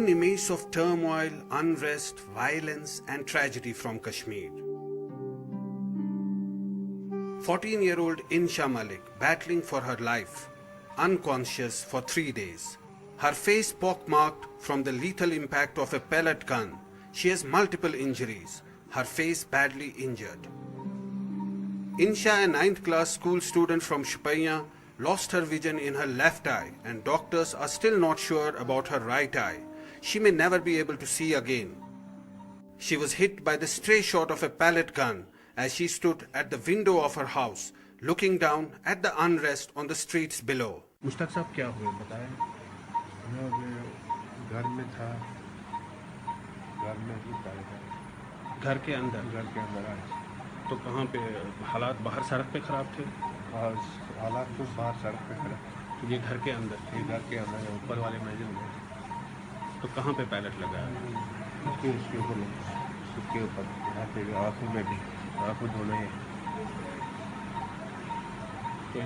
Seen images of turmoil, unrest, violence and tragedy from Kashmir. 14-year-old Insha Malik battling for her life, unconscious for 3 days. Her face pockmarked from the lethal impact of a pellet gun. She has multiple injuries, her face badly injured. Insha, a 9th class school student from Shupaiya, lost her vision in her left eye and doctors are still not sure about her right eye. She may never be able to see again. She was hit by the stray shot of a pellet gun as she stood at the window of her house, looking down at the unrest on the streets below. Mushtaq साहब क्या हुआ बताएं? मैं घर में था, घर में ही था। घर के अंदर आए। तो कहाँ पे हालात बाहर सड़क पे खराब थे? और हालात तो बाहर सड़क पे खराब। ये घर के अंदर थे? ये घर के अंदर ऊपर वाले मंजिल में। तो कहाँ पे पैलेट लगा है? उसके ऊपर यहाँ पे आँखों में भी, आँखों दोनों ही।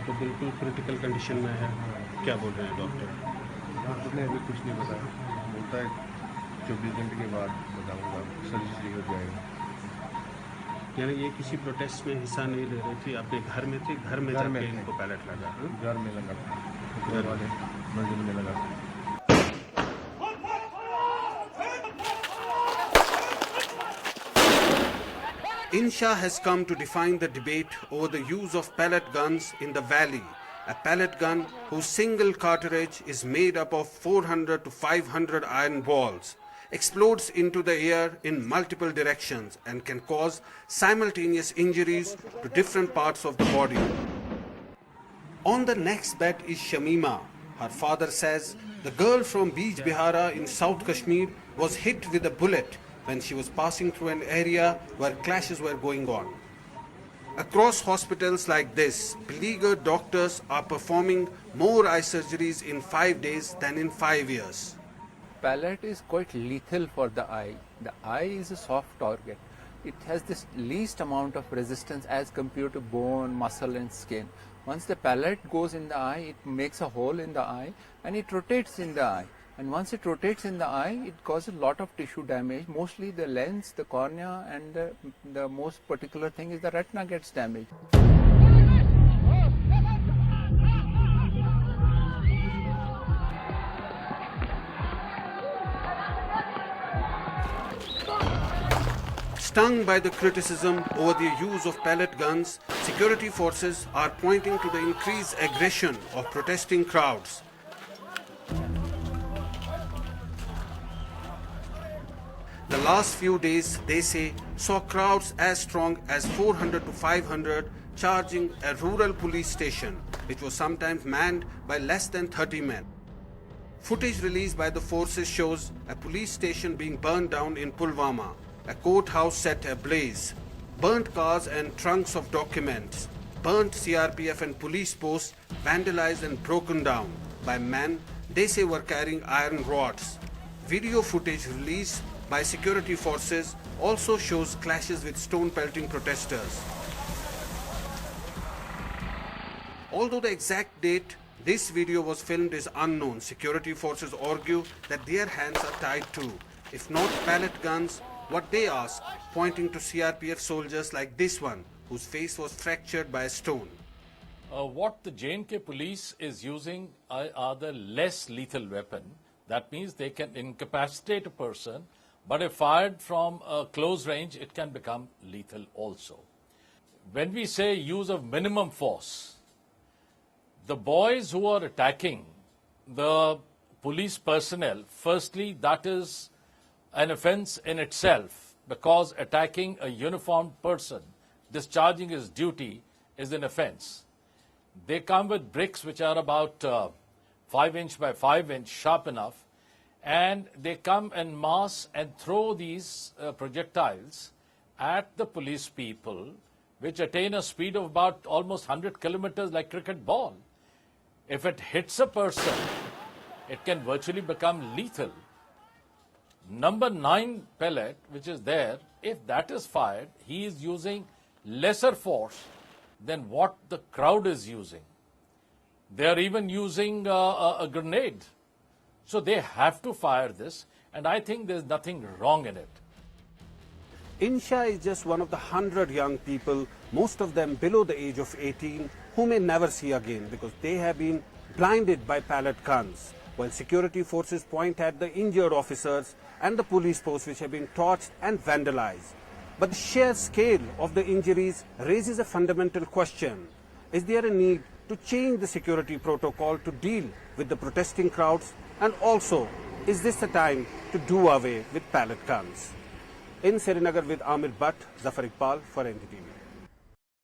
तो बिल्कुल क्रिटिकल कंडीशन में है। क्या बोल रहे हैं डॉक्टर? डॉक्टर ने अभी कुछ नहीं बताया, बोलता है 24 घंटे के बाद बताऊँगा, सर्जरी हो जाएगी। यानी ये किसी प्रोटेस्ट में हिस्सा नहीं ले रही थी, अपने घर में थे, घर में जाके इनको पैलेट लगा? घर में लगा, घर वाले मंजिल में लगा। Insha has come to define the debate over the use of pellet guns in the valley. A pellet gun whose single cartridge is made up of 400 to 500 iron balls, explodes into the air in multiple directions and can cause simultaneous injuries to different parts of the body. On the next bed is Shamima. Her father says the girl from Beach Bihara in South Kashmir was hit with a bullet when she was passing through an area where clashes were going on. Across hospitals like this, beleaguered doctors are performing more eye surgeries in 5 days than in 5 years. Pellet is quite lethal for the eye. The eye is a soft target. It has this least amount of resistance as compared to bone, muscle and skin. Once the pellet goes in the eye, it makes a hole in the eye and it rotates in the eye. And once it rotates in the eye, it causes a lot of tissue damage. Mostly the lens, the cornea and the most particular thing is the retina gets damaged. Stung by the criticism over the use of pellet guns, security forces are pointing to the increased aggression of protesting crowds. The last few days, they say, saw crowds as strong as 400 to 500 charging a rural police station, which was sometimes manned by less than 30 men. Footage released by the forces shows a police station being burned down in Pulwama, a courthouse set ablaze, burnt cars and trunks of documents, burnt CRPF and police posts vandalized and broken down by men they say were carrying iron rods. Video footage released by security forces also shows clashes with stone-pelting protesters. Although the exact date this video was filmed is unknown, security forces argue that their hands are tied too. If not pellet guns, what they ask, pointing to CRPF soldiers like this one, whose face was fractured by a stone. What the J&K police is using are the less lethal weapon. That means they can incapacitate a person, but if fired from a close range, it can become lethal also. When we say use of minimum force, the boys who are attacking the police personnel, firstly, that is an offense in itself, because attacking a uniformed person, discharging his duty, is an offense. They come with bricks which are about 5 inch by 5 inch, sharp enough, and they come en masse and throw these projectiles at the police people, which attain a speed of about almost 100 kilometers like cricket ball. If it hits a person, it can virtually become lethal. Number 9 pellet, which is there, if that is fired, he is using lesser force than what the crowd is using. They are even using a grenade. So they have to fire this, and I think there's nothing wrong in it. Insha is just one of the 100 young people, most of them below the age of 18, who may never see again because they have been blinded by pellet guns, while security forces point at the injured officers and the police posts which have been torched and vandalized. But the sheer scale of the injuries raises a fundamental question. Is there a need to change the security protocol to deal with the protesting crowds? And also, is this the time to do away with pellet guns? In Srinagar with Amir Butt, Zafar Iqbal for NDTV.